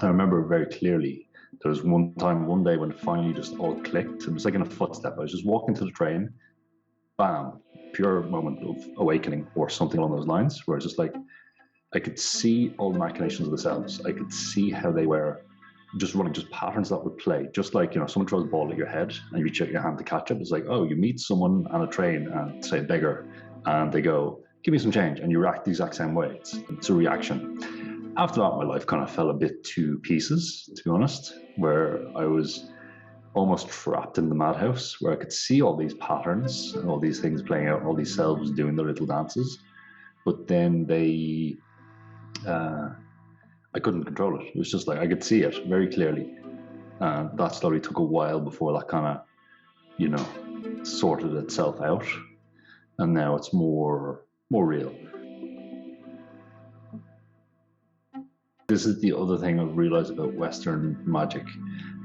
I remember very clearly. There was one day when it finally just all clicked. It was like in a footstep. I was just walking to the train, bam, pure moment of awakening or something along those lines, where it's just like, I could see all the machinations of the cells. I could see how they were just running, just patterns that would play. Just like, someone throws a ball at your head and you reach out your hand to catch it. It's like, oh, you meet someone on a train and say a beggar, and they go, give me some change, and you react the exact same way. It's a reaction. After that, my life kind of fell a bit to pieces, to be honest, where I was almost trapped in the madhouse, where I could see all these patterns and all these things playing out, all these selves doing their little dances. But then I couldn't control it. It was just like, I could see it very clearly. That slowly took a while before that kind of, sorted itself out. And now it's more real. This is the other thing I've realized about Western magic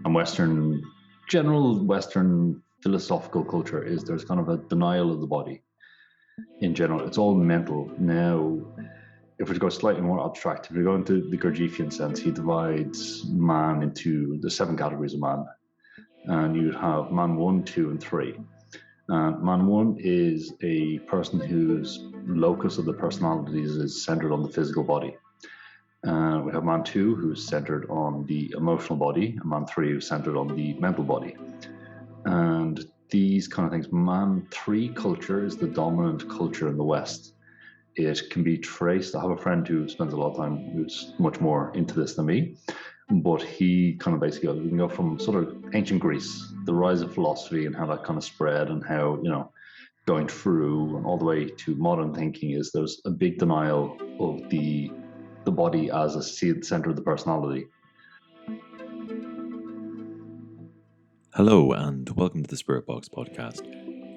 and general Western philosophical culture is there's kind of a denial of the body in general. It's all mental. Now, if we go slightly more abstract, if we go into the Gurdjieffian sense, he divides man into the 7 categories of man. And you have man 1, 2, and 3. Man 1 is a person whose locus of the personalities is centered on the physical body. We have man 2, who's centered on the emotional body, and man 3, who's centered on the mental body. And these kind of things, man 3 culture is the dominant culture in the West. It can be traced. I have a friend who spends a lot of time, who's much more into this than me, but he kind of basically, we can go from sort of ancient Greece, the rise of philosophy and how that kind of spread, and how, going through and all the way to modern thinking is there's a big denial of the body as a center of the personality. Hello and welcome to the Spirit Box podcast,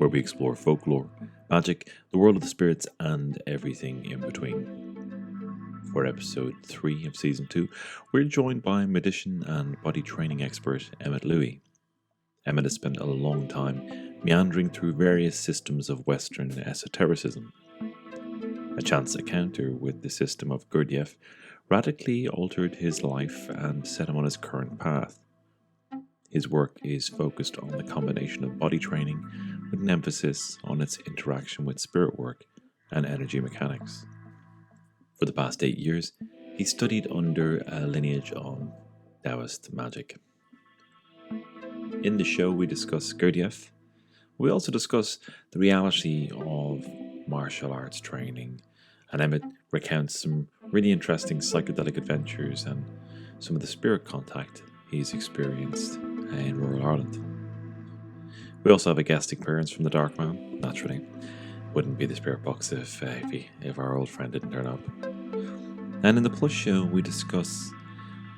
where we explore folklore, magic, the world of the spirits, and everything in between. For episode 3 of season 2, we're joined by magician and body training expert Emmet Louis. Emmet has spent a long time meandering through various systems of Western esotericism. A chance encounter with the system of Gurdjieff radically altered his life and set him on his current path. His work is focused on the combination of body training with an emphasis on its interaction with spirit work and energy mechanics. For the past 8 years, he studied under a lineage of Daoist Magick. In the show, we discuss Gurdjieff. We also discuss the reality of martial arts training, and Emmet recounts some really interesting psychedelic adventures and some of the spirit contact he's experienced in rural Ireland. We also have a guest appearance from the Darkman, naturally. Wouldn't be the Spirit Box if our old friend didn't turn up. And in the Plus show, we discuss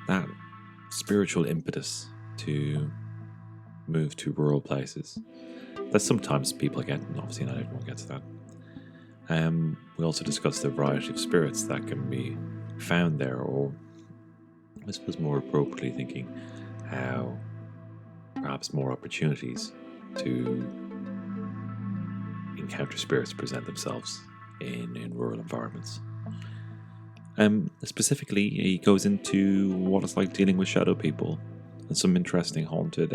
that spiritual impetus to move to rural places that sometimes people get, and obviously not everyone gets that. We also discuss the variety of spirits that can be found there, or I suppose more appropriately thinking how perhaps more opportunities to encounter spirits present themselves in rural environments. Specifically, he goes into what it's like dealing with shadow people and some interesting haunting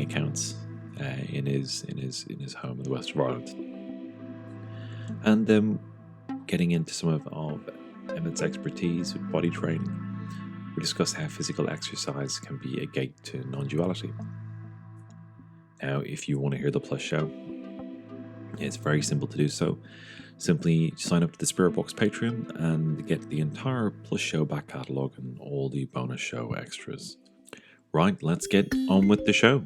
accounts in his home in the west of Ireland, and getting into some of Emmet's expertise with body training. We discuss how physical exercise can be a gate to non-duality. Now, if you want to hear the Plus show, it's very simple to do so. Simply sign up to the Spirit Box Patreon and get the entire Plus show back catalogue and all the bonus show extras. Right, let's get on with the show.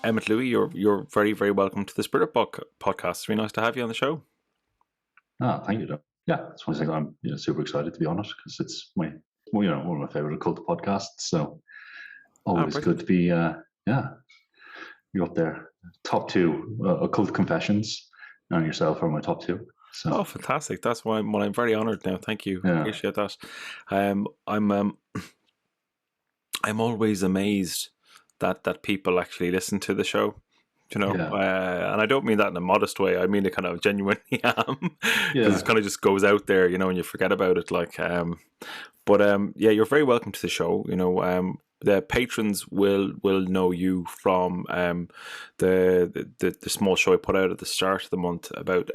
Emmet Louis, you're very, very welcome to the Spirit Box podcast. It's really nice to have you on the show. Thank you, John. Yeah, it's one thing I'm super excited, to be honest, because it's one of my favorite occult podcasts. So always good to be you're up there. Top 2 occult confessions, and yourself are my top 2. So. Oh, fantastic! That's why I'm very honoured now. Thank you. Yeah. Appreciate that. I'm always amazed that people actually listen to the show. Yeah. And I don't mean that in a modest way. I mean it kind of genuinely am, because it kind of just goes out there, and you forget about it. Yeah, you're very welcome to the show. The patrons will know you from the small show I put out at the start of the month about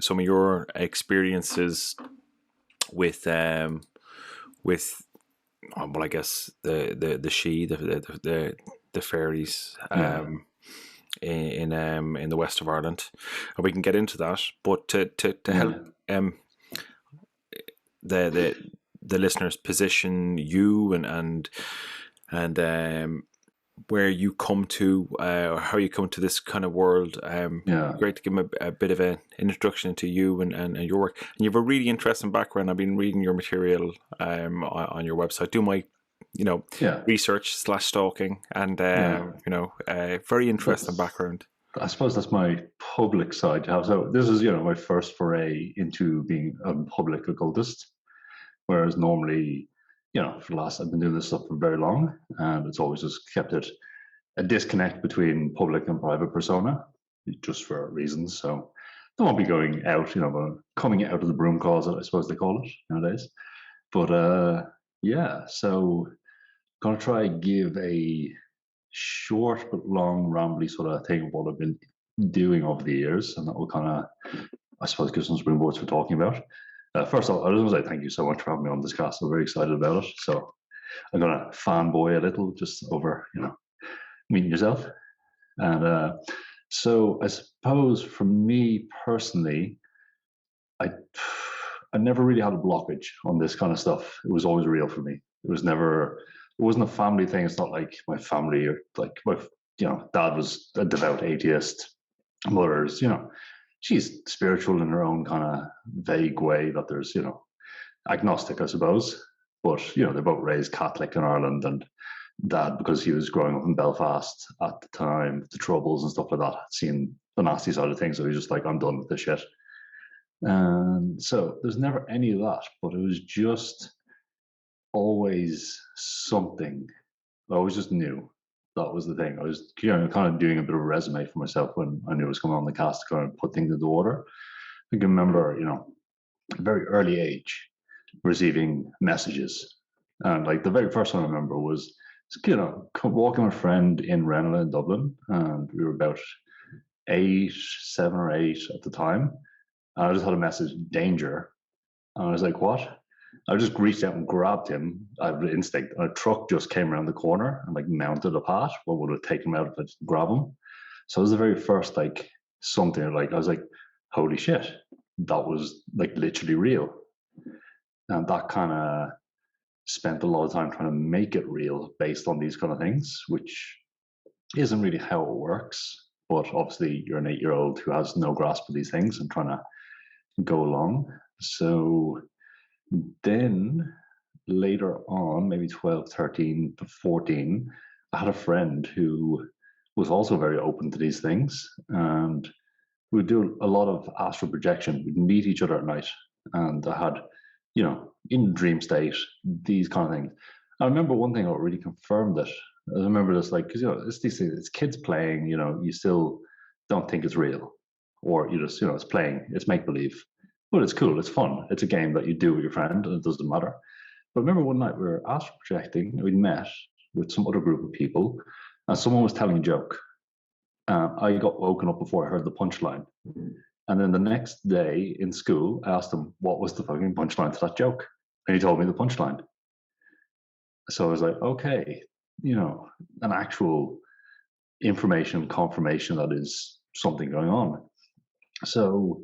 some of your experiences with well, I guess the fairies in the west of Ireland, and we can get into that. But to help the listeners position you and where you come to, or how you come to this kind of world. Great to give them a bit of an introduction to you and your work. And you have a really interesting background. I've been reading your material on your website. Do my research / stalking, and very interesting background. I suppose that's my public side. So this is my first foray into being a public occultist, whereas normally for the last, I've been doing this stuff for very long, and it's always just kept it a disconnect between public and private persona, just for reasons. So I won't be going out, coming out of the broom closet, I suppose they call it nowadays. But so I'm going to try and give a short but long, rambly sort of thing of what I've been doing over the years, and that will kind of, I suppose, give some springboards for talking about. First off, I just want to say thank you so much for having me on this cast. I'm very excited about it. So I'm going to fanboy a little just over, meeting yourself. And so I suppose for me personally, I never really had a blockage on this kind of stuff. It was always real for me. It wasn't a family thing. It's not like my family, or like my, dad was a devout atheist. Mother's, she's spiritual in her own kind of vague way, that there's, agnostic, I suppose. But, they're both raised Catholic in Ireland, and dad, because he was growing up in Belfast at the time, the Troubles and stuff like that, had seen the nasty side of things. So he was just like, I'm done with this shit. And so there's never any of that, but it was just always something. I always just knew that was the thing. I was kind of doing a bit of a resume for myself when I knew I was coming on the cast to kind of put things into order. I can remember, at a very early age, receiving messages. And like the very first one I remember was, walking with a friend in Ranelagh in Dublin, and we were about 7 or 8 at the time. And I just had a message, danger. And I was like, what? I just reached out and grabbed him. I had instinct. And a truck just came around the corner and like mounted a path. What would have taken him out if I just grab him? So it was the very first something like, I was like, holy shit, that was like literally real. And that kind of spent a lot of time trying to make it real based on these kind of things, which isn't really how it works. But obviously you're an 8-year-old who has no grasp of these things and trying to go along. So then later on, maybe 12, 13 to 14, I had a friend who was also very open to these things. And we'd do a lot of astral projection. We'd meet each other at night. And I had, in dream state, these kind of things. I remember one thing that really confirmed it. I remember this, because, it's these things, it's kids playing, you still don't think it's real. Or you just, it's playing, it's make-believe. But it's cool, it's fun. It's a game that you do with your friend, and it doesn't matter. But I remember one night we were astral projecting, we'd met with some other group of people, and someone was telling a joke. I got woken up before I heard the punchline. And then the next day in school, I asked him, what was the fucking punchline to that joke? And he told me the punchline. So I was like, okay, an actual information confirmation that is something going on. So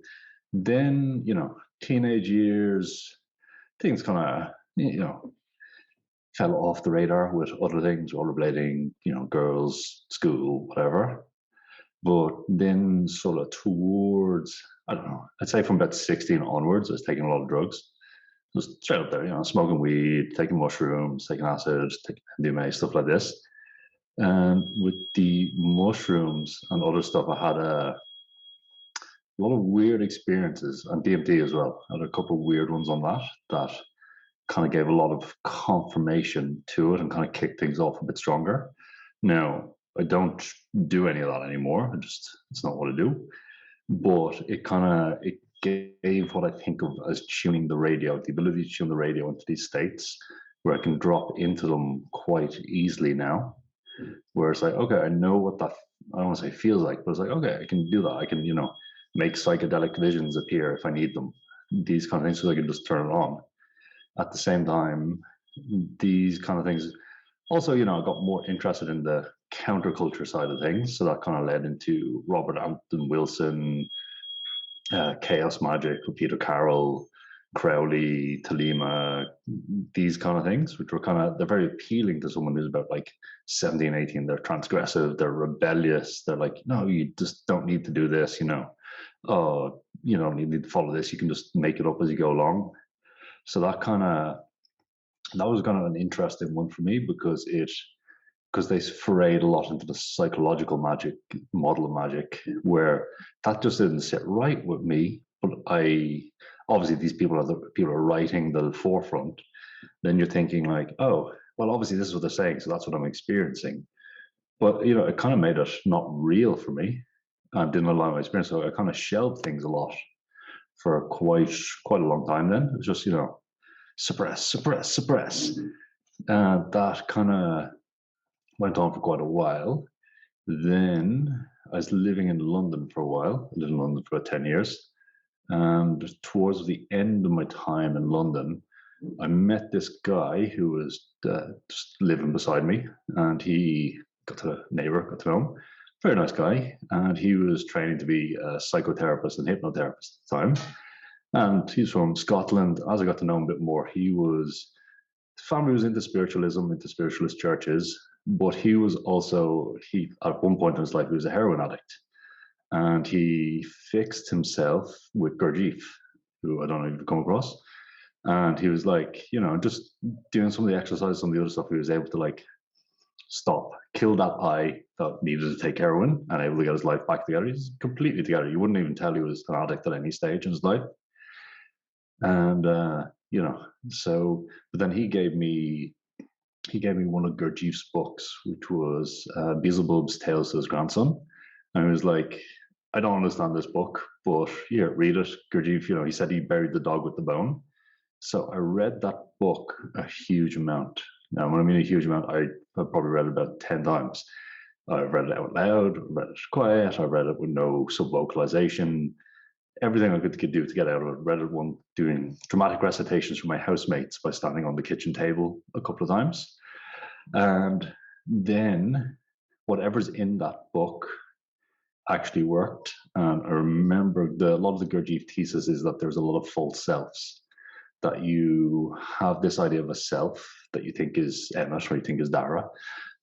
then, teenage years, things kind of, fell off the radar with other things, rollerblading, girls, school, whatever. But then sort of towards, I don't know, I'd say from about 16 onwards, I was taking a lot of drugs. Just straight up there, smoking weed, taking mushrooms, taking acid, taking MDMA, stuff like this. And with the mushrooms and other stuff, I had a lot of weird experiences, and DMT as well. I had a couple of weird ones on that kind of gave a lot of confirmation to it and kind of kicked things off a bit stronger. Now, I don't do any of that anymore. It's not what I do. But it gave what I think of as tuning the radio, the ability to tune the radio into these states where I can drop into them quite easily now. Where it's like, okay, I know what that, I don't want to say feels like, but it's like, okay, I can do that. I can, make psychedelic visions appear if I need them. These kind of things, so I can just turn it on. At the same time, these kind of things, also, I got more interested in the counterculture side of things. So that kind of led into Robert Anton Wilson, Chaos Magic with Peter Carroll, Crowley, Thelema, these kind of things, which were they're very appealing to someone who's about like 17, 18. They're transgressive, they're rebellious. They're like, no, you just don't need to do this, Oh, you don't need to follow this. You can just make it up as you go along. So that was kind of an interesting one for me because they forayed a lot into the psychological magic model of magic, where that just didn't sit right with me. But obviously these people are writing the forefront. Then you're thinking like, oh, well, obviously this is what they're saying, so that's what I'm experiencing. But it kind of made it not real for me, and didn't allow my experience. So I kind of shelved things a lot for quite a long time. Then it was just suppress. That kind of went on for quite a while. Then I was living in London for a while. I lived in London for about 10 years. And towards the end of my time in London, I met this guy who was just living beside me. And he got to know him. Very nice guy. And he was training to be a psychotherapist and hypnotherapist at the time. And he's from Scotland. As I got to know him a bit more, family was into spiritualism, into spiritualist churches, but he was also, at one point in his life, he was a heroin addict. And he fixed himself with Gurdjieff, who I don't know if you've come across. And he was like, just doing some of the exercises, some of the other stuff, he was able to like kill that eye that needed to take heroin and able to get his life back together. He's completely together. You wouldn't even tell he was an addict at any stage in his life. And, but then he gave me one of Gurdjieff's books, which was Beelzebub's Tales to His Grandson. And I was like, I don't understand this book, but here, read it. Gurdjieff, he said he buried the dog with the bone. So I read that book a huge amount. Now, when I mean a huge amount, I've probably read it about 10 times. I've read it out loud, read it quiet, I read it with no sub-vocalization, everything I could do to get out of it. Read it one doing dramatic recitations for my housemates by standing on the kitchen table a couple of times. And then whatever's in that book actually worked. And I remember a lot of the Gurdjieff thesis is that there's a lot of false selves, that you have this idea of a self that you think is Emmet or you think is Dara,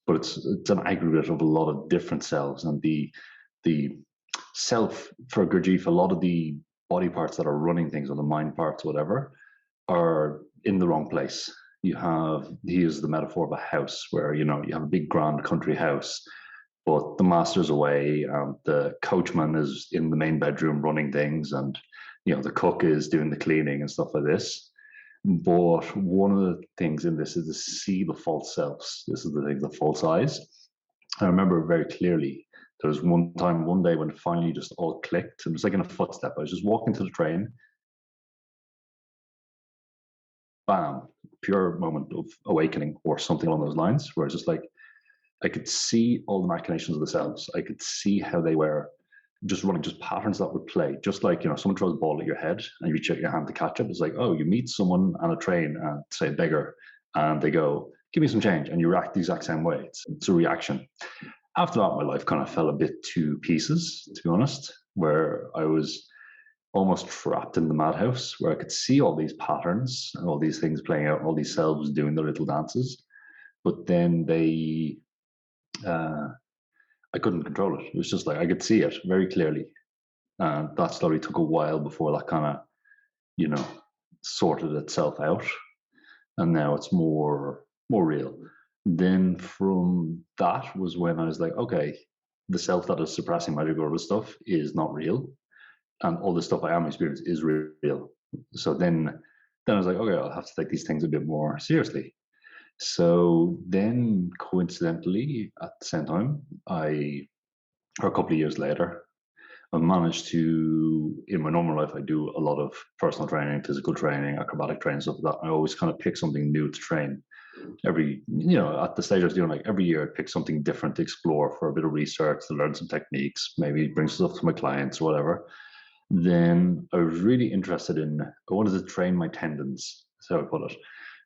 but it's an aggregate of a lot of different selves. And the self for Gurdjieff, a lot of the body parts that are running things, or the mind parts, whatever, are in the wrong place. He uses the metaphor of a house where, you have a big grand country house, but the master's away and the coachman is in the main bedroom running things, and, the cook is doing the cleaning and stuff like this. But one of the things in this is to see the false selves. This is the thing, the false eyes. I remember very clearly, there was one day when it finally just all clicked. It was like in a footstep. I was just walking to the train. Bam, pure moment of awakening or something along those lines, where it's just like, I could see all the machinations of the selves. I could see how they were just running, just patterns that would play. Just like, someone throws a ball at your head and you reach out your hand to catch it. It's like, oh, you meet someone on a train and say a beggar, and they go, give me some change. And you react the exact same way. It's a reaction. After that, my life kind of fell a bit to pieces, to be honest, where I was almost trapped in the madhouse, where I could see all these patterns and all these things playing out, all these selves doing their little dances. But then I couldn't control it. It was just like, I could see it very clearly. And that slowly took a while before that kind of, sorted itself out. And now it's more real. Then from that was when I was like, okay, the self that is suppressing magic or other stuff is not real. And all the stuff I am experiencing is real. So then I was like, okay, I'll have to take these things a bit more seriously. So then, coincidentally, at the same time, or a couple of years later, I managed to, in my normal life, I do a lot of personal training, physical training, acrobatic training, stuff like that. I always kind of pick something new to train. At the stage I was doing, like every year, I'd pick something different to explore for a bit of research, to learn some techniques, maybe bring stuff to my clients or whatever. Then I was really interested I wanted to train my tendons, that's how I put it.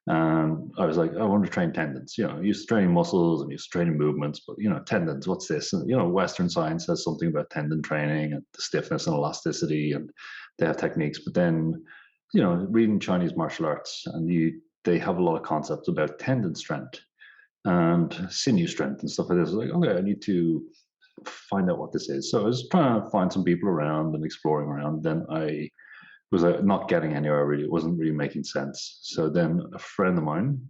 I was like, I want to train tendons. Used to training muscles and used to training movements, but tendons, what's this? And Western science says something about tendon training and the stiffness and elasticity, and they have techniques. But then, reading Chinese martial arts, and they have a lot of concepts about tendon strength and sinew strength and stuff like this. I was like, okay, I need to find out what this is. So I was trying to find some people around and exploring around. Then I was not getting anywhere really. It wasn't really making sense. So then a friend of mine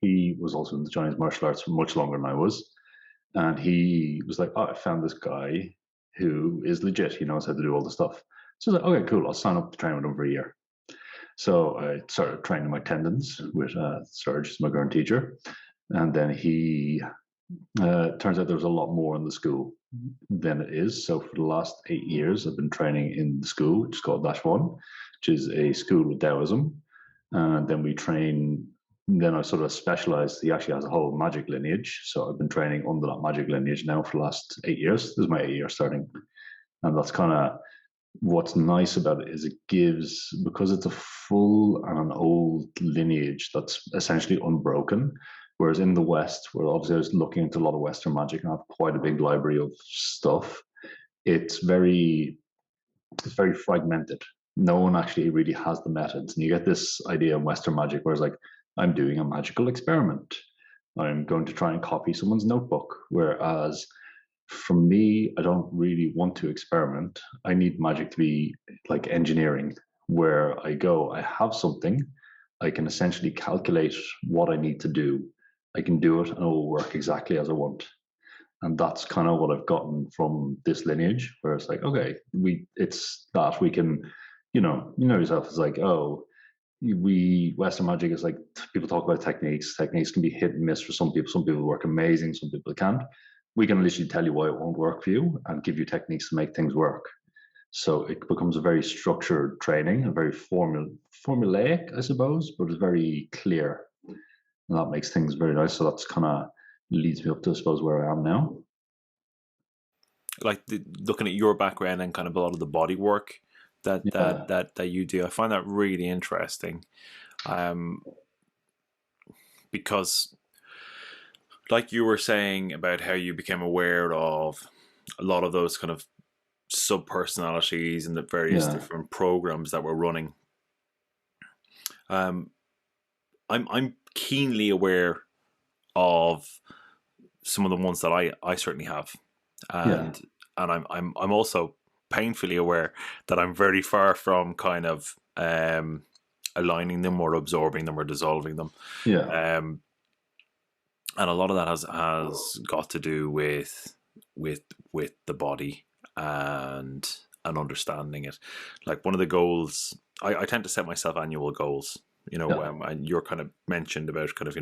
he was also in the Chinese martial arts for much longer than I was. And he was like, oh, I found this guy who is legit. He knows how to do all the stuff. So I was like, okay, cool. I'll sign up to train with him for a year. So I started training my tendons with Serge, who's my current teacher. And then turns out there's a lot more in the school than it is. So for the last 8 years, I've been training in the school, which is called Dash One, which is a school of Taoism. And then then I sort of specialized. He actually has a whole magic lineage. So I've been training under that magic lineage now for the last 8 years. This is my 8th year starting. And that's kind of what's nice about it is it gives, because it's a full and an old lineage that's essentially unbroken. Whereas in the West, where obviously I was looking into a lot of Western magic and I have quite a big library of stuff, it's very fragmented. No one actually really has the methods. And you get this idea in Western magic where it's like, I'm doing a magical experiment. I'm going to try and copy someone's notebook. Whereas for me, I don't really want to experiment. I need magic to be like engineering, where I have something, I can essentially calculate what I need to do. I can do it and it will work exactly as I want. And that's kind of what I've gotten from this lineage, where it's like, okay, we can, yourself, it's like, oh, Western magic is like, people talk about techniques. Techniques can be hit and miss for some people. Some people work amazing, some people can't. We can literally tell you why it won't work for you and give you techniques to make things work. So it becomes a very structured training, a very formulaic, I suppose, but it's very clear. And that makes things very nice. So that's kind of leads me up to, I suppose, where I am now. Like looking at your background and kind of a lot of the body work that you do, I find that really interesting, because, like you were saying about how you became aware of a lot of those kind of sub-personalities and the various different programs that were running. I'm keenly aware of some of the ones that I certainly have, and I'm also painfully aware that I'm very far from kind of aligning them or absorbing them or dissolving them. And a lot of that has got to do with the body and understanding it. Like one of the goals, I tend to set myself annual goals. And you're kind of mentioned about kind of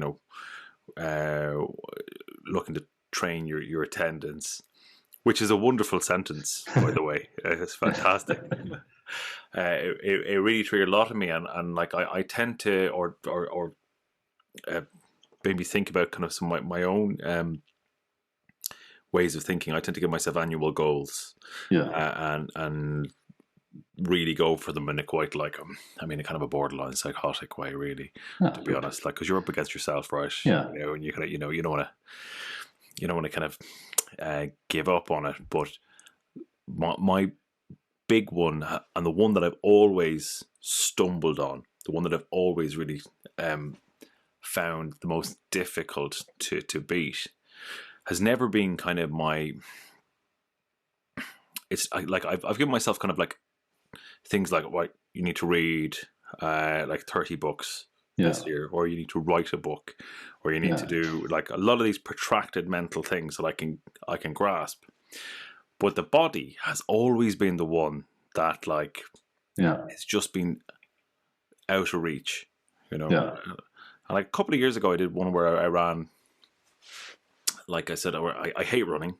looking to train your attendance, which is a wonderful sentence, by the way. It's fantastic. It really triggered a lot of me, and like I tend to or maybe think about kind of some of my own ways of thinking. I tend to give myself annual goals, and really go for them in a quite like a kind of a borderline psychotic way, really, to be honest. Like, because you're up against yourself, right? And you kind of you don't want to kind of give up on it. But my big one, and the one that I've always stumbled on, the one that I've always really found the most difficult to beat, has never been kind of my. I've given myself kind of like things like, what you need to read like 30 books this year, or you need to write a book, or you need to do like a lot of these protracted mental things that I can grasp. But the body has always been the one that it's just been out of reach, And like a couple of years ago, I did one where I ran. Like I said, I hate running.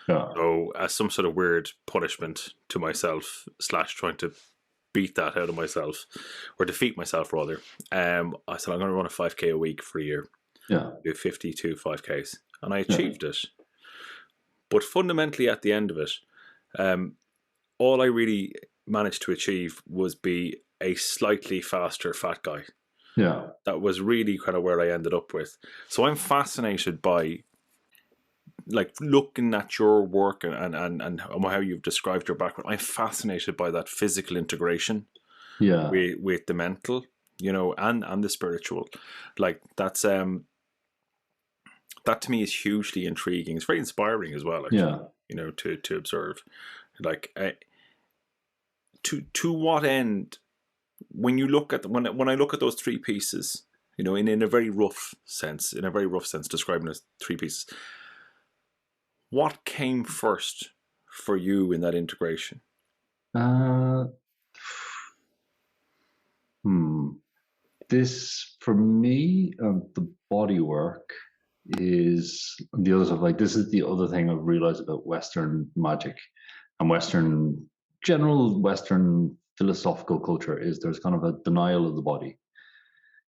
Yeah. So as some sort of weird punishment to myself / trying to beat that out of myself or defeat myself rather, I said I'm going to run a 5k a week for a year. Yeah. Do 52 5ks, and I achieved it. But fundamentally, at the end of it, all I really managed to achieve was be a slightly faster fat guy. Yeah. That was really kind of where I ended up with. So I'm fascinated by, like, looking at your work and how you've described your background. I'm fascinated by that physical integration with the mental, and the spiritual. Like that's that to me is hugely intriguing. It's very inspiring as well, actually. To observe, like, to what end, when you look at when I look at those three pieces, in a very rough sense, describing as three pieces. What came first for you in that integration? This, for me, the Bodywork is the other stuff. Like, this is the other thing I've realized about Western magic and general Western philosophical culture is there's kind of a denial of the body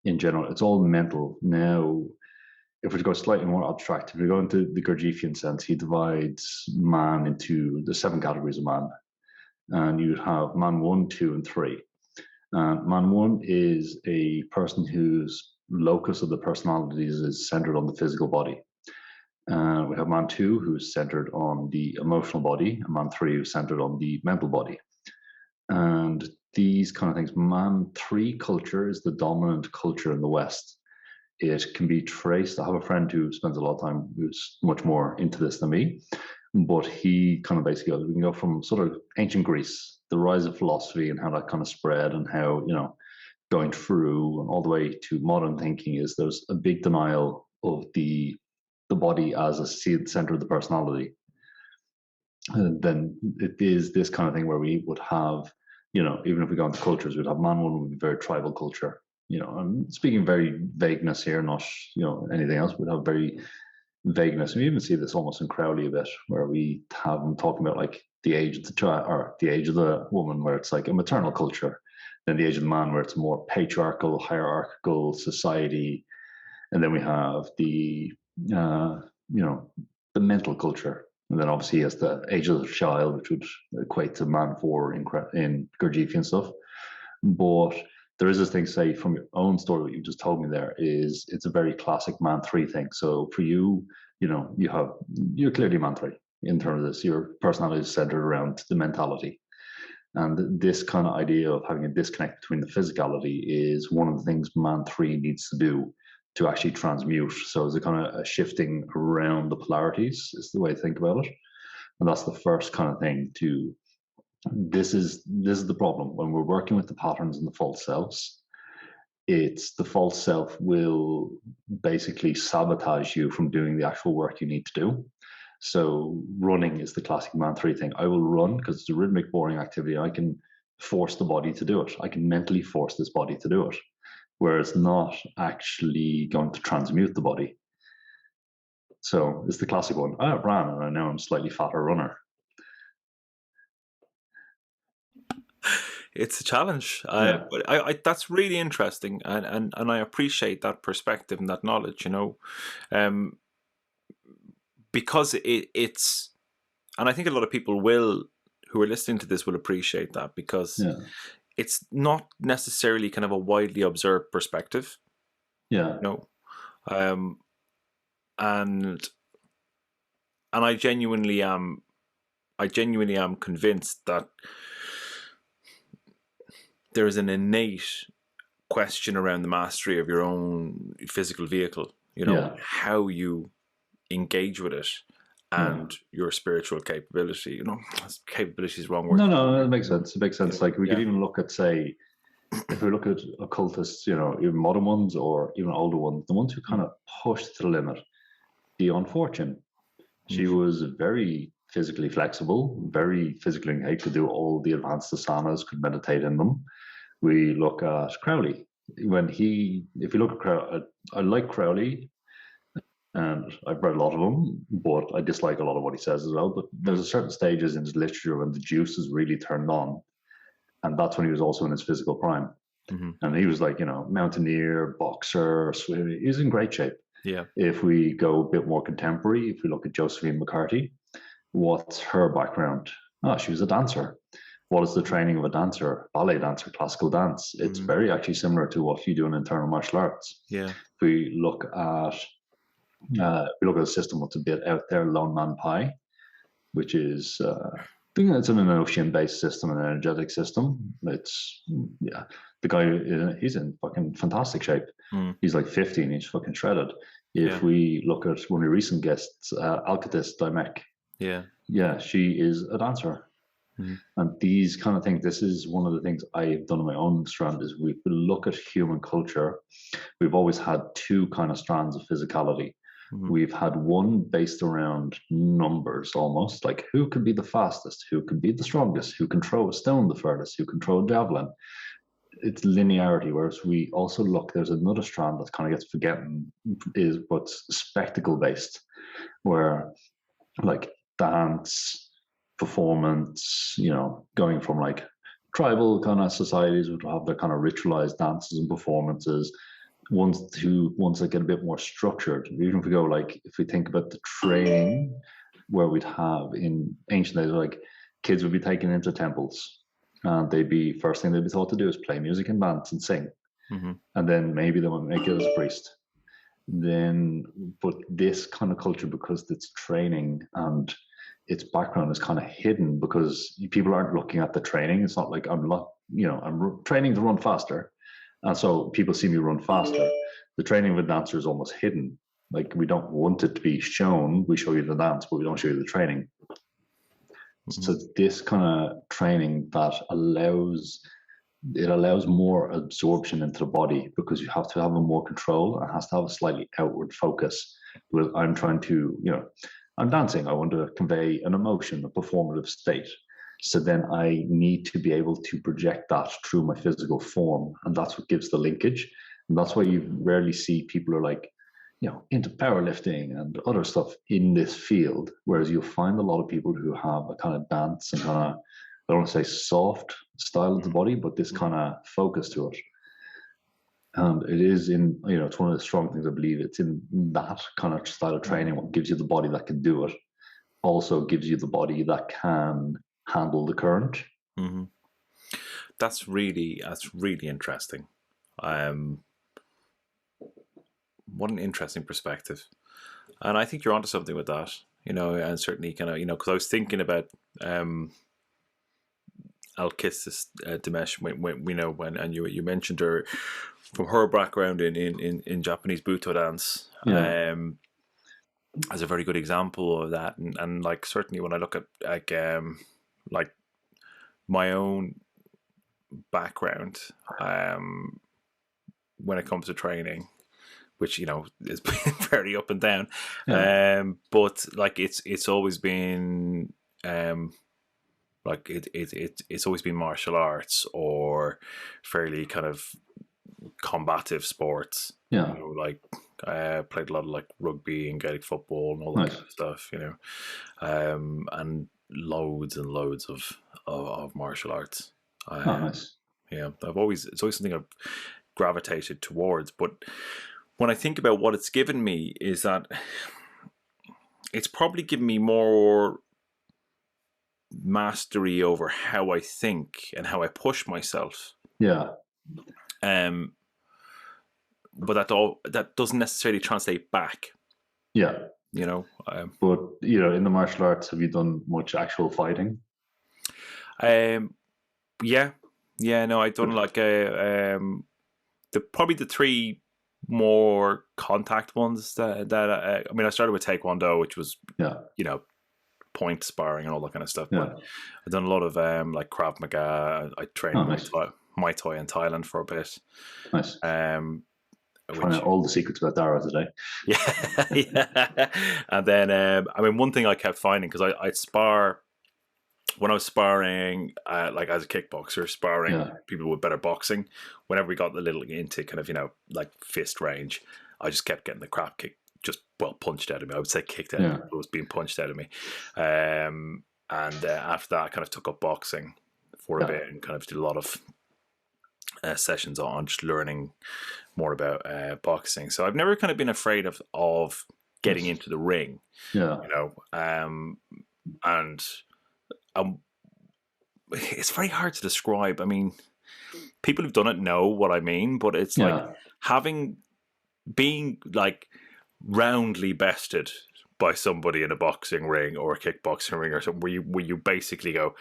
in general. It's all mental. Now, if we go slightly more abstract, if we go into the Gurdjieffian sense, he divides man into the 7 categories of man. And you'd have man 1, 2, and 3. Man 1 is a person whose locus of the personalities is centered on the physical body. We have man 2, who's centered on the emotional body, and man 3, who's centered on the mental body. And these kind of things, man 3 culture is the dominant culture in the West. It can be traced. I have a friend who spends a lot of time, who's much more into this than me, but he kind of basically goes, we can go from sort of ancient Greece, the rise of philosophy and how that kind of spread, and how, going through and all the way to modern thinking, is there's a big denial of the body as a center of the personality. And then it is this kind of thing where we would have, even if we go into cultures, we'd have man 1 would be very tribal culture. I'm speaking very vagueness here, not anything else. We'd have very vagueness. We even see this almost in Crowley a bit, where we have them talking about like the age of the child or the age of the woman, where it's like a maternal culture, then the age of the man, where it's more patriarchal, hierarchical society, and then we have the the mental culture, and then obviously as the age of the child, which would equate to man 4 in Gurdjieffian stuff. But there is this thing, say, from your own story, what you just told me there, is it's a very classic man 3 thing. So for you, you're clearly man 3 in terms of this. Your personality is centered around the mentality. And this kind of idea of having a disconnect between the physicality is one of the things man 3 needs to do to actually transmute. So it's a kind of a shifting around the polarities is the way to think about it. And that's the first kind of thing to... This is the problem when we're working with the patterns and the false selves. It's the false self will basically sabotage you from doing the actual work you need to do. So running is the classic man 3 thing. I will run because it's a rhythmic, boring activity. I can force the body to do it. I can mentally force this body to do it, where it's not actually going to transmute the body. So it's the classic one. I ran and I know I'm a slightly fatter runner. It's a challenge, but I that's really interesting, and I appreciate that perspective and that knowledge, because it's, and I think a lot of people who are listening to this will appreciate that, because it's not necessarily kind of a widely observed perspective. And I genuinely am convinced that there is an innate question around the mastery of your own physical vehicle, how you engage with it, and your spiritual capability. Capability is the wrong word. No, it makes sense. It makes sense. Like we could even look at, say, if we look at occultists, even modern ones or even older ones, the ones who kind of pushed to the limit. Dion Fortune, she was very physically flexible, very physically engaged, could do all the advanced asanas, could meditate in them. We look at Crowley. if you look at Crowley, I like Crowley, and I've read a lot of him, but I dislike a lot of what he says as well. But there's a certain stages in his literature when the juice is really turned on, and that's when he was also in his physical prime. And he was like, mountaineer, boxer, swimmer. He's in great shape. Yeah. If we go a bit more contemporary, if we look at Josephine McCarthy, what's her background? Oh, she was a dancer. What is the training of a dancer? Ballet dancer, classical dance. It's very actually similar to what you do in internal martial arts. Yeah. If we look at a system that's a bit out there, Lone Man Pai, which is it's an emotion-based system, an energetic system. It's the guy, he's in fucking fantastic shape. He's like 50 and he's fucking shredded. If we look at one of the recent guests, Alcatis Dimek, she is a dancer. And these kind of things, this is one of the things I've done in my own strand, is we look at human culture. We've always had two kind of strands of physicality. We've had one based around numbers, almost like who could be the fastest, who could be the strongest, who can throw a stone the furthest, who can throw a javelin. It's linearity. Whereas we also there's another strand that kind of gets forgotten, is what's spectacle based, where like dance, performance, going from like tribal kind of societies would have their kind of ritualized dances and performances. Ones that get a bit more structured. Even if we go if we think about the training where we'd have in ancient days, like kids would be taken into temples, and first thing they'd be taught to do is play music and dance and sing, and then maybe they would make it as a priest. But this kind of culture, because it's training and its background is kind of hidden, because people aren't looking at the training. It's not like I'm training to run faster. And so people see me run faster. The training of a dancer is almost hidden. Like, we don't want it to be shown. We show you the dance, but we don't show you the training. So this kind of training that allows more absorption into the body, because you have to have more control. It has to have a slightly outward focus. I'm trying to, I'm dancing. I want to convey an emotion, a performative state. So then I need to be able to project that through my physical form. And that's what gives the linkage. And that's why you rarely see people are into powerlifting and other stuff in this field. Whereas you'll find a lot of people who have a kind of dance and kind of, I don't want to say soft style of the body, but this kind of focus to it. And it is it's one of the strong things I believe. It's in that kind of style of training, what gives you the body that can do it, also gives you the body that can handle the current. That's really interesting. What an interesting perspective, and I think you're onto something with that. And certainly kind of because I was thinking about Alcatis Dimek when and you mentioned her, from her background in Japanese Buto dance. As a very good example of that, and like certainly when I look at like my own background when it comes to training, which is very up and down, but like it's always been like it's always been martial arts or fairly kind of combative sports. Like played a lot of like rugby and Gaelic football and all that kind of stuff, and loads and loads of martial arts. Nice. Yeah, it's always something I've gravitated towards. But when I think about what it's given me, is that it's probably given me more mastery over how I think and how I push myself. But that doesn't necessarily translate back. But in the martial arts, have you done much actual fighting? No, I've done like probably the three more contact ones that I started with Taekwondo, which was point sparring and all that kind of stuff. But I've done a lot of like Krav Maga. I trained Muay Thai in Thailand for a bit. Nice. Find out all the secrets about Dara today. And then one thing I kept finding, because I'd spar when I was sparring, like as a kickboxer, sparring people with better boxing, whenever we got a little into kind of, like fist range, I just kept getting the crap kicked, punched out of me. I would say kicked out of me, but it was being punched out of me. And after that, I kind of took up boxing for a bit and kind of did a lot of sessions on just learning more about boxing. So I've never kind of been afraid of getting into the ring, and it's very hard to describe. I mean, people who've done it know what I mean, but it's like being like roundly bested by somebody in a boxing ring or a kickboxing ring or something, where you basically go,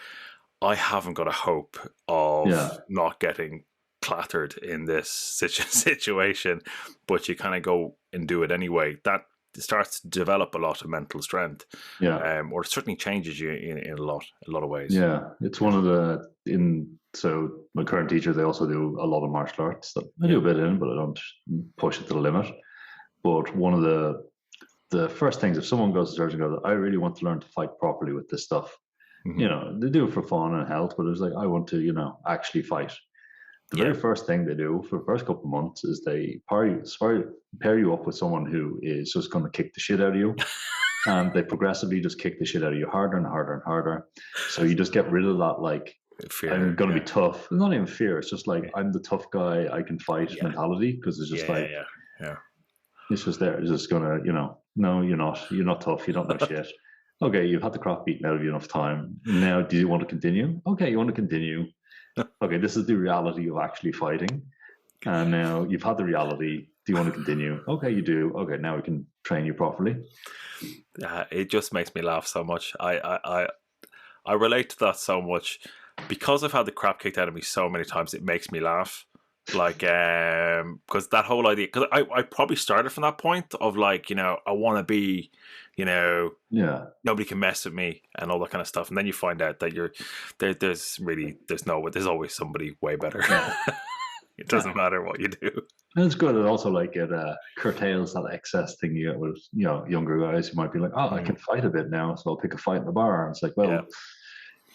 I haven't got a hope of not getting clattered in this situation, but you kind of go and do it anyway. That starts to develop a lot of mental strength, or it certainly changes you in a lot of ways. Yeah, it's one of the so my current teacher, they also do a lot of martial arts that I do a bit in, but I don't push it to the limit. But one of the first things, if someone goes to church and goes, I really want to learn to fight properly with this stuff, they do it for fun and health, but it's like, I want to, actually fight. The very first thing they do for the first couple of months is they pair you up with someone who is just going to kick the shit out of you. And they progressively just kick the shit out of you harder and harder and harder. So you just get rid of that, like, fear, I'm going to be tough. It's not even fear. It's just like, I'm the tough guy, I can fight mentality, because it's just it's just there. It's just going to, no, you're not tough. You don't know shit. Okay, you've had the crap beaten out of you enough time. Now, do you want to continue? Okay, you want to continue. Okay, this is the reality of actually fighting. And now you've had the reality. Do you want to continue? Okay, you do. Okay, now we can train you properly. It just makes me laugh so much. I relate to that so much because I've had the crap kicked out of me so many times. It makes me laugh. Like, because that whole idea, because I probably started from that point of like, I want to be, nobody can mess with me and all that kind of stuff. And then you find out that there's always somebody way better. It doesn't matter what you do. And it's good. It also like it curtails that excess thing you get with, younger guys who might be like, oh, I can fight a bit now, so I'll pick a fight in the bar. And it's like, well,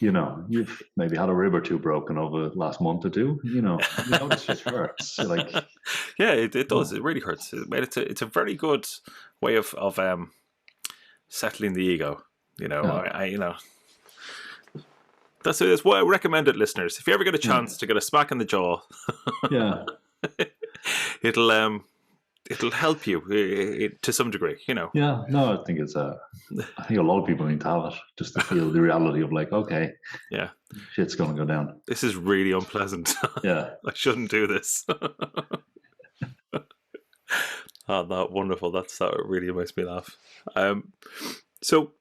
you've maybe had a rib or two broken over the last month or two. This just hurts. Like, it does. It really hurts. It's a very good way of settling the ego. That's why I recommend it, listeners. If you ever get a chance to get a smack in the jaw, it'll help you to some degree. Yeah, no, I think I think a lot of people need to have it just to feel the reality of like, okay, shit's gonna go down. This is really unpleasant. Yeah, I shouldn't do this. Oh, that wonderful. That really makes me laugh. So,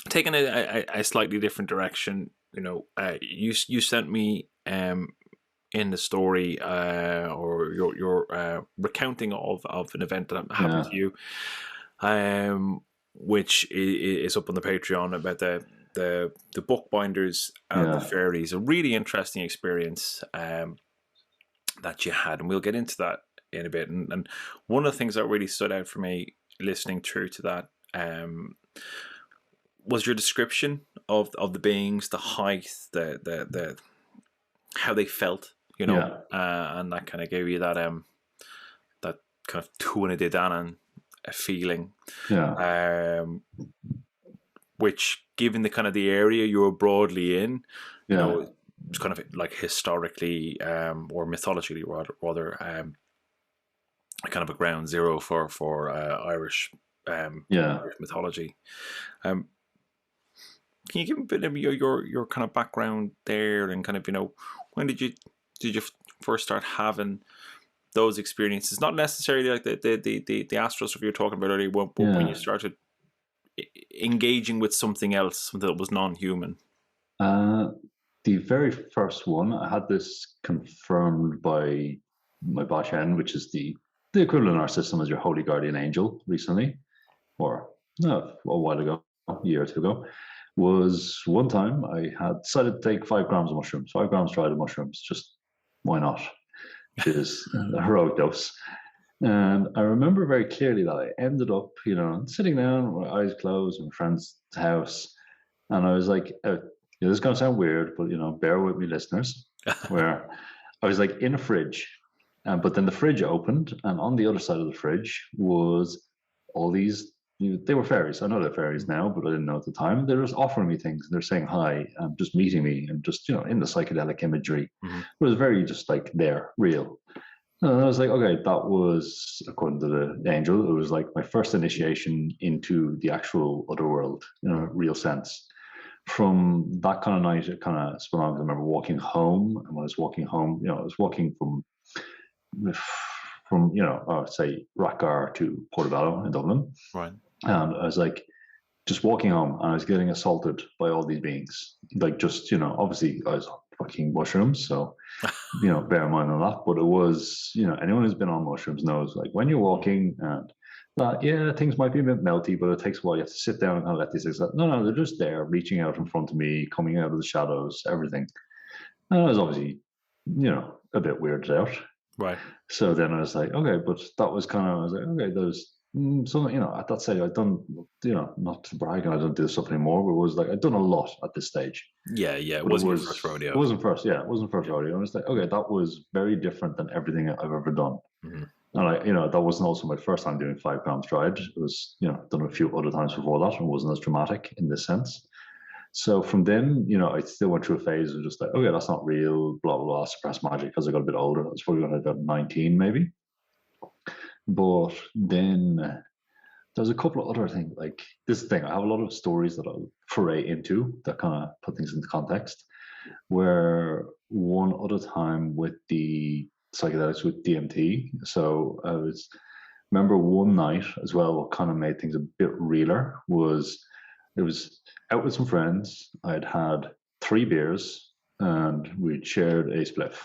taking a slightly different direction, you sent me in the story or your recounting of an event that happened to you, which is up on the Patreon about the bookbinders and the fairies. A really interesting experience that you had, and we'll get into that in a bit. And one of the things that really stood out for me listening through to that was your description of the beings, the height, the how they felt, and that kind of gave you that that kind of tuana de danann feeling, which, given the kind of the area you were broadly in, it's kind of like historically or mythologically rather kind of a ground zero for Irish mythology. Can you give a bit of your kind of background there, and kind of when did you first start having those experiences? Not necessarily like the astral stuff you were talking about earlier, but when you started engaging with something else, something that was non-human. The very first one, I had this confirmed by my Bashan, which is the equivalent in our system as your holy guardian angel recently, or a while ago, a year or two ago. Was one time I had decided to take 5 grams of mushrooms, 5 grams dried of mushrooms, just why not? It is a heroic dose. And I remember very clearly that I ended up, sitting down with my eyes closed in a friend's house. And I was like, this is going to sound weird, but bear with me, listeners. Where I was like in a fridge, but then the fridge opened, and on the other side of the fridge was all these. They were fairies. I know they're fairies now, but I didn't know at the time. They're just offering me things. They're saying hi, and just meeting me, and just in the psychedelic imagery. Mm-hmm. It was very just like there, real. And I was like, okay, that was, according to the angel, it was like my first initiation into the actual otherworld, real sense. From that kind of night, it kind of spun on. I remember walking home, and when I was walking home, I was walking from say Rathgar to Portobello in Dublin, right? And I was like, just walking home, and I was getting assaulted by all these beings. Like, just obviously I was on fucking mushrooms, so bear in mind on that. But it was, anyone who's been on mushrooms knows, like, when you're walking and things might be a bit melty, but it takes a while. You have to sit down and kind of let these things out. No, they're just there, reaching out in front of me, coming out of the shadows, everything. And I was obviously, a bit weirded out. Right. So then I was like, okay, but that was kind of, I was like, okay, there's something, at that stage I'd done, not to brag, and I don't do this stuff anymore, but it was like, I'd done a lot at this stage. Yeah. It wasn't your first rodeo. It wasn't first rodeo. I was like, okay, that was very different than everything I've ever done. Mm-hmm. And that wasn't also my first time doing 5 grams dried. It was, done a few other times before that, and wasn't as dramatic in this sense. So from then, I still went through a phase of just like, okay, that's not real, blah, blah, blah, suppressed magic, because I got a bit older. I was probably going to about 19 maybe. But then there's a couple of other things, like this thing. I have a lot of stories that I'll foray into that kind of put things into context, where one other time with the psychedelics with DMT. So I remember one night as well, what kind of made things a bit realer was, it was out with some friends. I'd had 3 beers and we'd shared a spliff.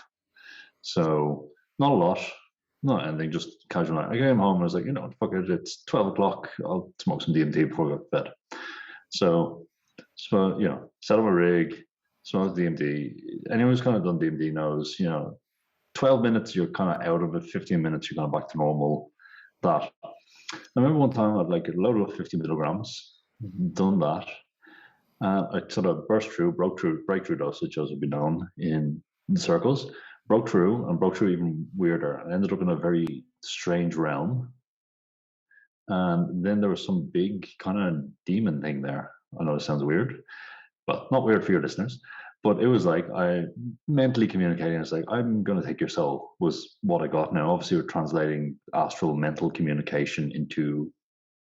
So not a lot, not anything, just casual night. I came home and I was like, fuck it, it's 12 o'clock. I'll smoke some DMT before I go to bed. So set up a rig, smoked DMT. Anyone who's kind of done DMT knows, 12 minutes, you're kind of out of it. 15 minutes, you're kind of back to normal. That. I remember one time I'd like loaded up 50 milligrams, done that. I sort of broke through breakthrough dosage, as would be known in the circles, broke through even weirder. I ended up in a very strange realm. And then there was some big kind of demon thing there. I know it sounds weird, but not weird for your listeners. But it was like I mentally communicating. It's like, I'm going to take your soul was what I got. Now, obviously, we're translating astral mental communication into,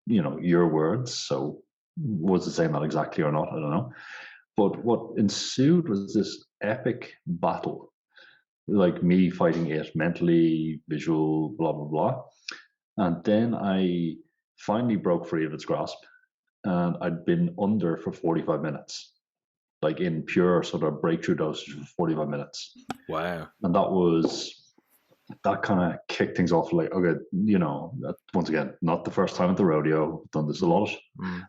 your words. So was it saying that exactly or not? I don't know. But what ensued was this epic battle, like me fighting it mentally, visual, blah, blah, blah. And then I finally broke free of its grasp, and I'd been under for 45 minutes. Like in pure sort of breakthrough dosage for 45 minutes. Wow. And that kind of kicked things off. Like, okay, once again, not the first time at the rodeo, done this a lot,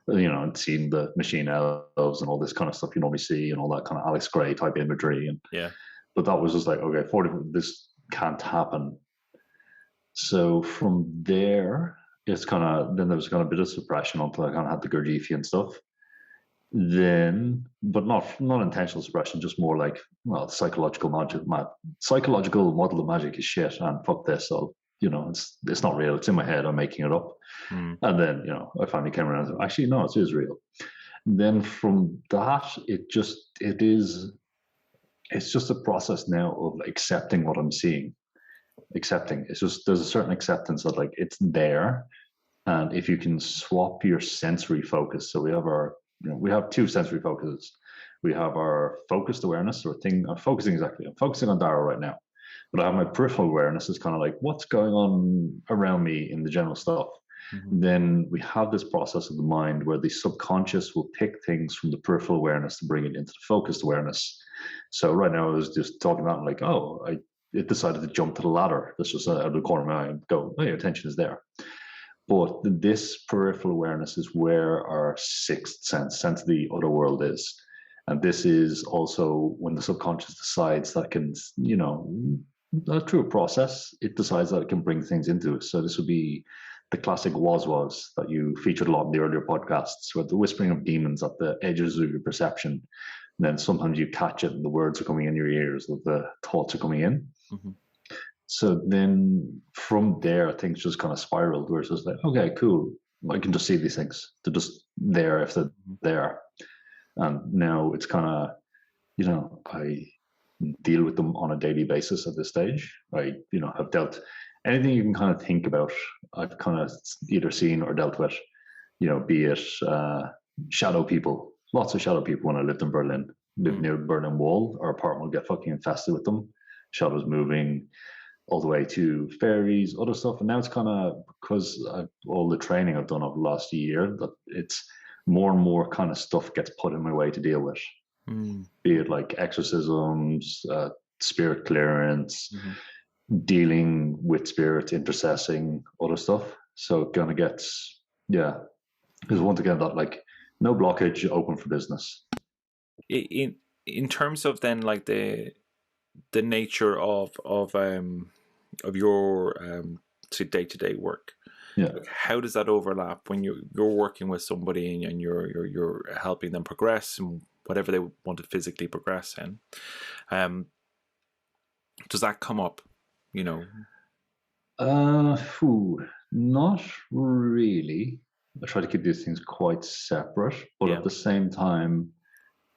and seen the machine elves and all this kind of stuff you normally see, and all that kind of Alex Gray type imagery. And but that was just like, okay, 40, this can't happen. So from there, it's then there was kind of a bit of suppression until I kind of had the Gurdjieffian stuff. Then, but not intentional suppression, just more like, well, psychological model of magic is shit, and fuck this. So it's not real. It's in my head. I'm making it up. And then I finally came around. Actually, no, it is real. And then from that, it's just a process now of accepting what I'm seeing. Accepting. It's just there's a certain acceptance that like it's there, and if you can swap your sensory focus. So we have 2 sensory focuses. We have our focused awareness, or thing. I'm focusing on Dara right now, but I have my peripheral awareness is kind of like what's going on around me in the general stuff. Mm-hmm. Then we have this process of the mind where the subconscious will pick things from the peripheral awareness to bring it into the focused awareness. So right now I was just talking about like, it decided to jump to the ladder. That's just out of the corner of my eye and go, your attention is there. But this peripheral awareness is where our 6th sense of the other world is. And this is also when the subconscious decides that it can, through a process, it decides that it can bring things into it. So this would be the classic was that you featured a lot in the earlier podcasts, with the whispering of demons at the edges of your perception. And then sometimes you catch it and the words are coming in your ears, the thoughts are coming in. Mm-hmm. So then from there, things just kind of spiraled where it's just like, okay, cool. I can just see these things. They're just there if they're there. And now it's kind of, I deal with them on a daily basis at this stage. I, have dealt anything you can kind of think about. I've kind of either seen or dealt with, be it shadow people, lots of shadow people when I lived in Berlin, lived near the Berlin Wall. Our apartment would get fucking infested with them. Shadows moving, all the way to fairies, other stuff. And now it's kind of, because all the training I've done over the last year, that it's more and more kind of stuff gets put in my way to deal with. Be it like exorcisms, spirit clearance, dealing with spirits, intercessing, other stuff. So it kind of gets, because once again, that like no blockage, open for business. In terms of then like the nature of your day-to-day work, like how does that overlap when you're working with somebody and you're helping them progress and whatever they want to physically progress in? Does that come up, Not really. I try to keep these things quite separate, but at the same time,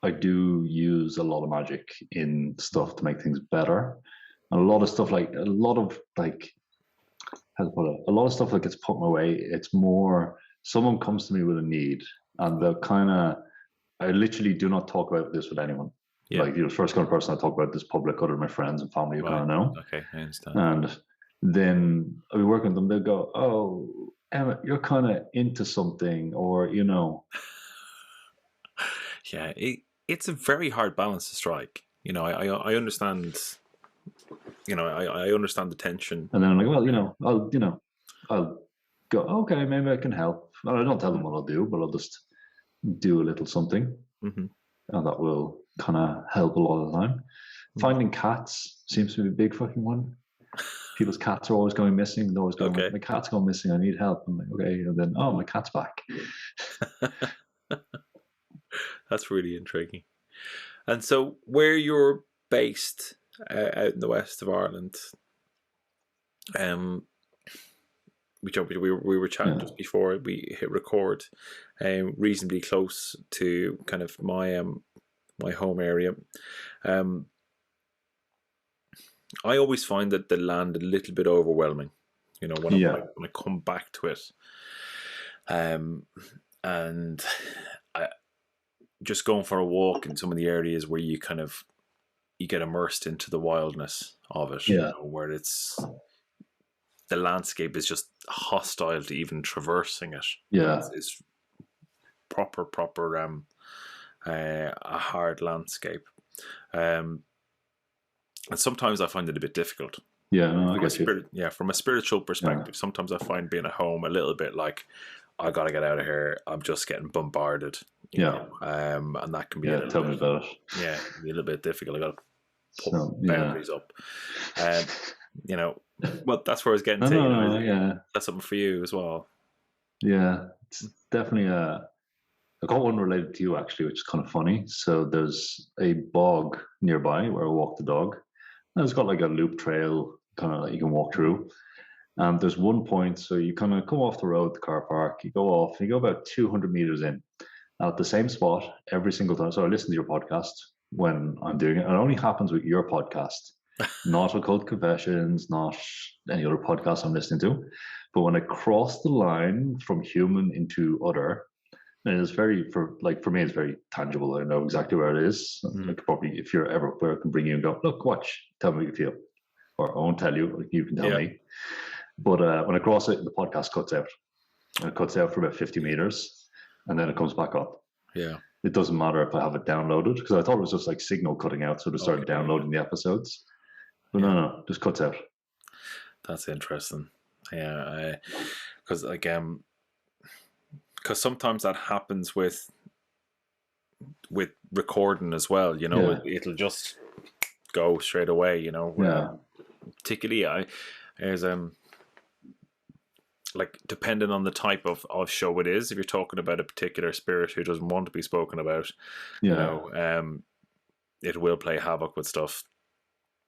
I do use a lot of magic in stuff to make things better. And a lot of stuff how to put it, a lot of stuff that gets put my way, it's more someone comes to me with a need and they'll I literally do not talk about this with anyone. Like, the first kind of person I talk about this public, other than my friends and family who kind of know. Okay, I understand. And then I'll be working with them, they'll go, oh, Emmet, you're kind of into something, or, Yeah, it's a very hard balance to strike. I understand, I understand the tension. And then I'm like, well, I'll go, okay, maybe I can help. And I don't tell them what I'll do, but I'll just do a little something. And that will kind of help a lot of the time. Finding cats seems to be a big fucking one. People's cats are always going missing. They're always going, my cat's gone missing, I need help. I'm like, okay. And then, oh, my cat's back. That's really intriguing. And so where you're based out in the west of Ireland, we were chatting just before we hit record, reasonably close to kind of my home area. I always find that the land a little bit overwhelming, when I come back to it. And I just going for a walk in some of the areas where you get immersed into the wildness of it, where the landscape is just hostile to even traversing it. It's proper a hard landscape. And sometimes I find it a bit difficult. I guess from a spiritual perspective, sometimes I find being at home a little bit like, I gotta get out of here. I'm just getting bombarded. You know? And that can be tell me about it. Yeah, be a little bit difficult. I gotta put boundaries up. Well, that's where I was getting to. That's something for you as well. Yeah, it's definitely I got one related to you actually, which is kind of funny. So there's a bog nearby where I walk the dog. And it's got like a loop trail kind of that you can walk through. And there's one point, so you kind of come off the road, the car park, you go off, you go about 200 meters in. And at the same spot every single time. So I listen to your podcast when I'm doing it. It only happens with your podcast, not Occult Confessions, not any other podcast I'm listening to. But when I cross the line from human into other, and it's for me, it's very tangible. I know exactly where it is. Like probably if you're ever where I can bring you and go, look, watch, tell me what you feel. Or I won't tell you, you can tell me. But when I cross it, the podcast cuts out. And it cuts out for about 50 meters and then it comes back up. Yeah. It doesn't matter if I have it downloaded because I thought it was just like signal cutting out. So to start downloading the episodes. But no, just cuts out. That's interesting. Yeah. Because because sometimes that happens with recording as well, it'll just go straight away, particularly there's like depending on the type of show it is, if you're talking about a particular spirit who doesn't want to be spoken about, it will play havoc with stuff.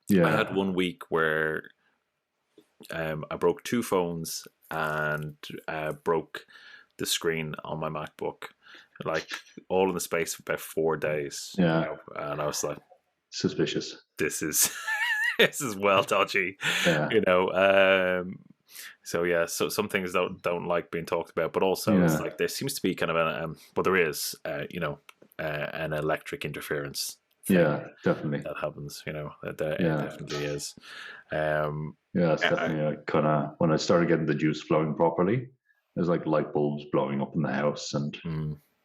Yeah. I had 1 week where I broke 2 phones and broke the screen on my MacBook, like all in the space of about 4 days. Yeah. You know? And I was like, suspicious. this is this is well dodgy. Yeah. You know. So yeah, so some things don't like being talked about, but also it's like there seems to be kind of well, there is, you know, an electric interference thing definitely that happens. You know, it definitely is. It's definitely kind of when I started getting the juice flowing properly. There's like light bulbs blowing up in the house and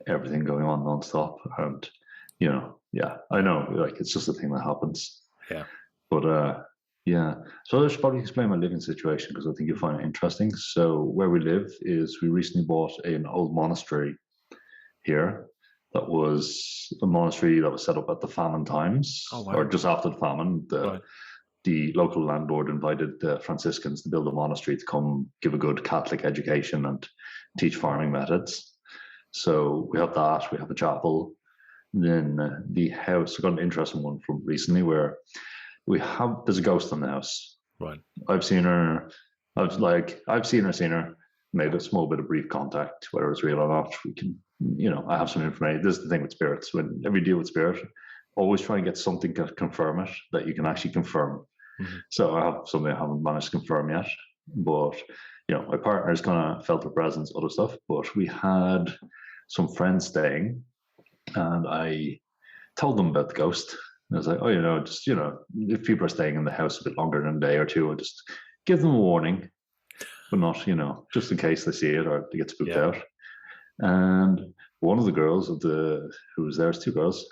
everything going on nonstop, and you know, I know, like it's just a thing that happens. Yeah, but so I should probably explain my living situation because I think you'll find it interesting. So where we live is we recently bought an old monastery here. That was a monastery that was set up at the famine times, or just after the famine. The local landlord invited the Franciscans to build a monastery to come give a good Catholic education and teach farming methods. So we have that. We have a chapel. Then the house, I got an interesting one from recently where there's a ghost in the house. Right. I've seen her. Seen her. Made a small bit of brief contact, whether it's real or not. We can, I have some information. This is the thing with spirits. Whenever you deal with spirit, always try and get something to confirm it that you can actually confirm. Mm-hmm. So I have something I haven't managed to confirm yet. But, my partner's kind of felt her presence, other stuff. But we had some friends staying, and I told them about the ghost. And I was like, just, if people are staying in the house a bit longer than a day or two, I'll just give them a warning, but not, just in case they see it or they get spooked out. And one of the girls who was there, 2 girls,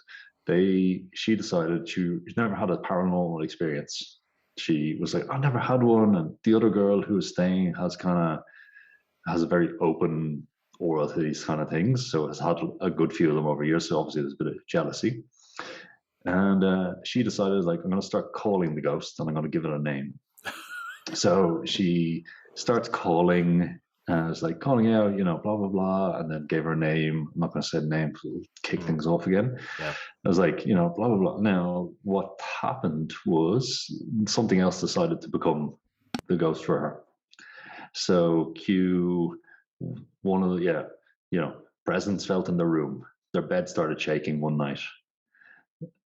she decided she's never had a paranormal experience. She was like, I never had one. And the other girl who was staying has a very open aura to these kind of things. So has had a good few of them over years. So obviously there's a bit of jealousy. And she decided, like, I'm going to start calling the ghost and I'm going to give it a name. So she starts calling, and it's like calling out, blah, blah, blah, and then gave her a name. I'm not going to say the name, it'll kick things off again. Yeah. I was like, blah, blah, blah. Now, what happened was something else decided to become the ghost for her. So one of the, presence felt in the room. Their bed started shaking one night.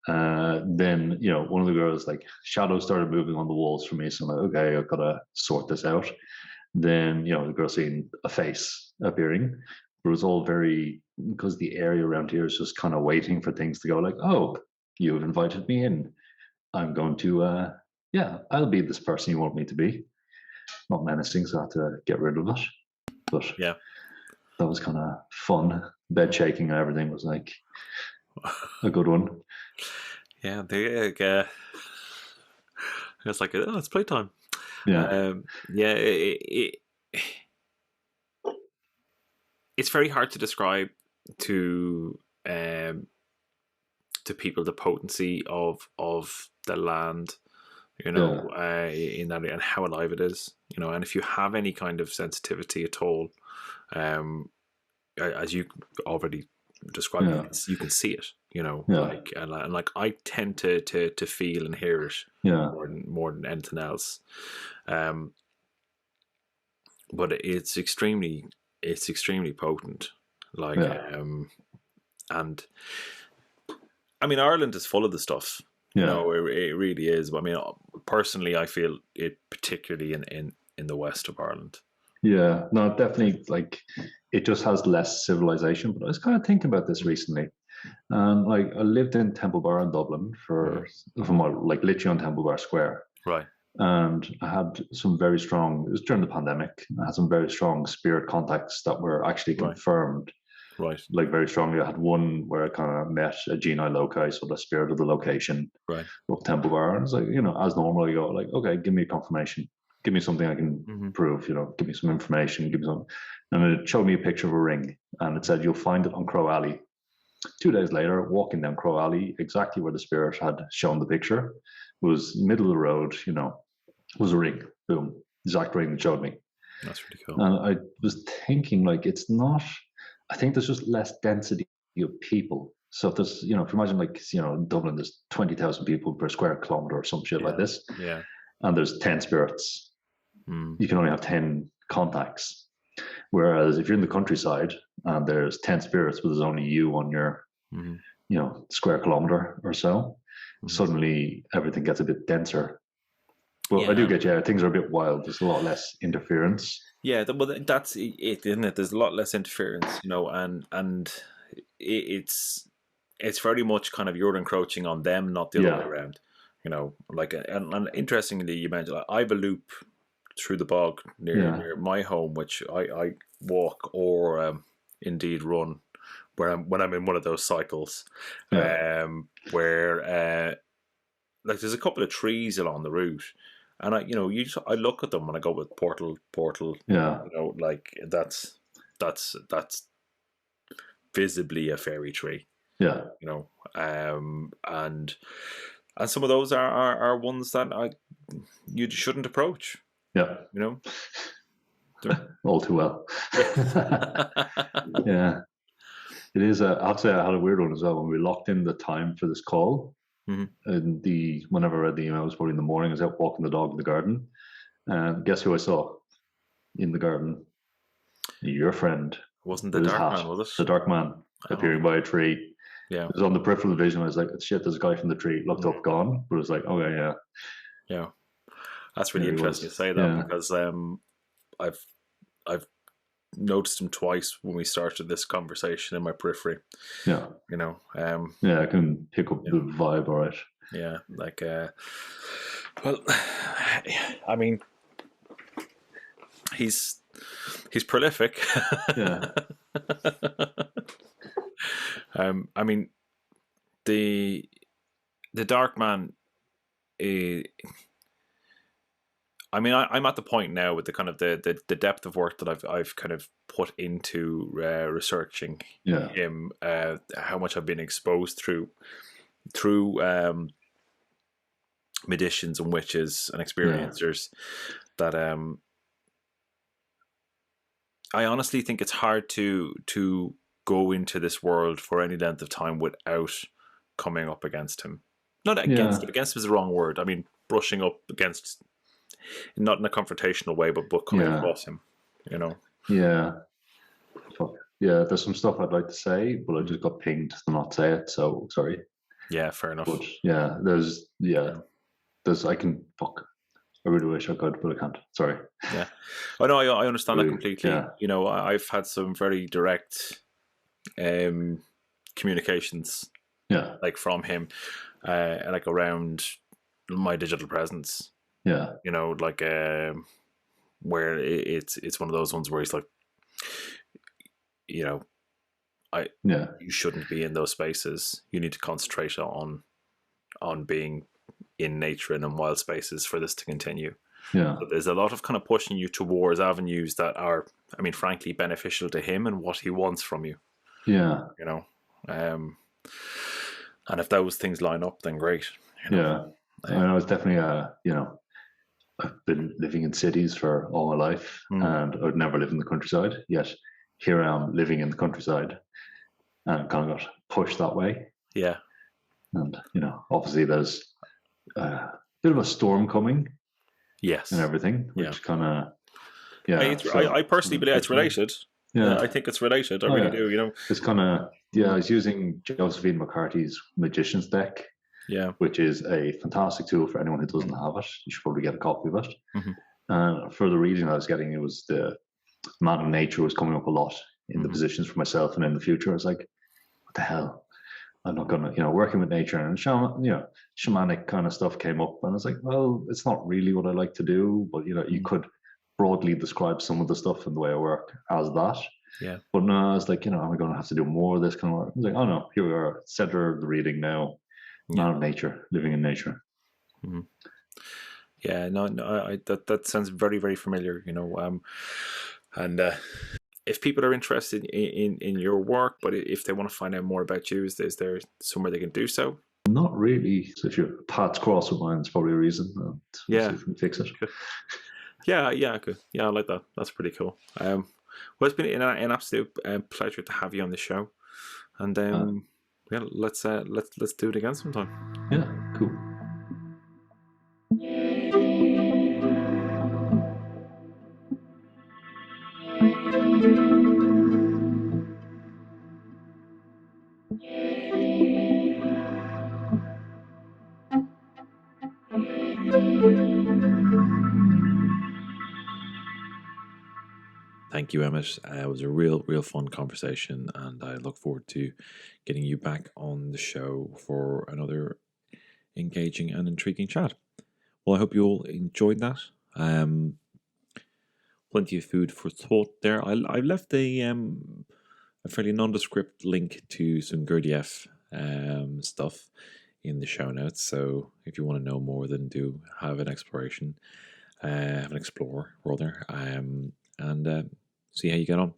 Then, one of the girls, like, shadows started moving on the walls for me. So I'm like, okay, I've got to sort this out. Then, the girl seen a face appearing. It was all because the area around here is just kind of waiting for things to go like, oh, you've invited me in. I'm going to, I'll be this person you want me to be. Not menacing, so I had to get rid of it. But yeah, that was kind of fun. Bed shaking and everything was like a good one. Yeah, it's like, it's playtime. Yeah, it's very hard to describe to people the potency of the land, in that, and how alive it is, and if you have any kind of sensitivity at all, as you already described, you can see it, like, and like I tend to feel and hear it more than anything else, but it's extremely potent, like, and I mean, Ireland is full of the stuff. It really is. I mean, personally, I feel it particularly in the west of Ireland. Yeah, no, definitely. Like, it just has less civilization. But I was kind of thinking about this recently, and like, I lived in Temple Bar in Dublin like literally on Temple Bar Square, right? And I had some very strong. It was during the pandemic. I had some very strong spirit contacts that were actually confirmed. Right. Like, very strongly. I had one where I kind of met a G.I Loci, so the spirit of the location, of Temple Bar. And I was like, as normal, you go like, okay, give me a confirmation. Give me something I can prove, give me some information, give me some. And it showed me a picture of a ring, and it said, you'll find it on Crow Alley. 2 days later, walking down Crow Alley, exactly where the spirit had shown the picture, was middle of the road, was a ring. Boom. Exact ring that showed me. That's really cool. And I was thinking, like, it's not, I think there's just less density of people So if there's, if you imagine in Dublin, there's 20,000 people per square kilometer or some shit like this, and there's 10 spirits, you can only have 10 contacts. Whereas if you're in the countryside and there's 10 spirits, but there's only you on your, square kilometer or so, suddenly everything gets a bit denser. Well, I do get you. Things are a bit wild. There's a lot less interference. Yeah, well, that's it, isn't it? There's a lot less interference, and it's very much kind of you're encroaching on them, not the other way around. And interestingly, you mentioned I have a loop through the bog near my home, which I walk or indeed run, when I'm in one of those cycles, where there's a couple of trees along the route. And I look at them when I go with portal. That's visibly a fairy tree. Yeah. And some of those are ones that you shouldn't approach. Yeah. All too well. Yeah. It is. I have to say, I had a weird one as well when we locked in the time for this call. And whenever I read the email, it was probably in the morning. I was out walking the dog in the garden, and guess who I saw in the garden? Your friend. Wasn't the Darkman, was it? The Darkman appearing by a tree. Yeah, it was on the peripheral vision. I was like, "Shit, there's a guy from the tree." Looked up, gone. But it was like, "Okay, yeah." That's really interesting to say that because I've noticed him twice when we started this conversation in my periphery. Yeah. I can pick up the vibe, all right. Yeah, well, I mean, he's prolific. Yeah. I mean, the Darkman. I mean, I'm at the point now with the kind of the depth of work that I've kind of put into researching him, how much I've been exposed through magicians and witches and experiencers, that I honestly think it's hard to go into this world for any length of time without coming up against him. Not against against is the wrong word. I mean, brushing up against. Not in a confrontational way, but coming across him, Yeah. Fuck. Yeah, there's some stuff I'd like to say, but I just got pinged to not say it, so sorry. Yeah, fair enough. But there's I can fuck. I really wish I could, but I can't. Sorry. Yeah. Oh no, I understand that completely. Yeah. I've had some very direct communications. Yeah. From him, around my digital presence. Yeah. Where it's one of those ones where he's like, you shouldn't be in those spaces. You need to concentrate on being in nature and in wild spaces for this to continue. Yeah. But there's a lot of kind of pushing you towards avenues that are, I mean, frankly, beneficial to him and what he wants from you. Yeah. And if those things line up, then great. Yeah. I know it's definitely I've been living in cities for all my life, and I'd never lived in the countryside. Yet here I am living in the countryside, and kind of got pushed that way. Yeah. And obviously there's a bit of a storm coming. Yes. And everything, which kind of I personally believe it's related. Yeah, I think it's related. I really do. It's kind of I was using Josephine McCarthy's Magician's deck. Yeah, which is a fantastic tool for anyone who doesn't have it. You should probably get a copy of it. And for the reading I was getting, it was the amount of nature was coming up a lot in the positions for myself and in the future. I was like, what the hell? I'm not going to, working with nature and shamanic kind of stuff came up. And I was like, well, it's not really what I like to do, but you could broadly describe some of the stuff and the way I work as that. Yeah. But no, I was like, am I going to have to do more of this kind of work? I was like, oh no, here we are, center of the reading now. Man of nature, living in nature. Mm-hmm. Yeah, no, that sounds very, very familiar. And if people are interested in your work, but if they want to find out more about you, is there somewhere they can do so? Not really. So if your paths cross with mine, it's probably a reason. See if we can fix it. Yeah, good. Yeah, I like that. That's pretty cool. Well, it's been an absolute pleasure to have you on the show, and yeah, let's do it again sometime. Yeah, cool. Thank you, Emmet. It was a real fun conversation, and I look forward to getting you back on the show for another engaging and intriguing chat. Well, I hope you all enjoyed that. Plenty of food for thought there. I left a fairly nondescript link to some Gurdjieff stuff in the show notes. So if you want to know more, then do have an exploration, have an explore rather, and see how you get on.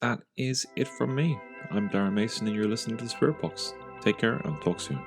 That is it from me. I'm Darren Mason, and you're listening to the Spirit Box. Take care and talk soon.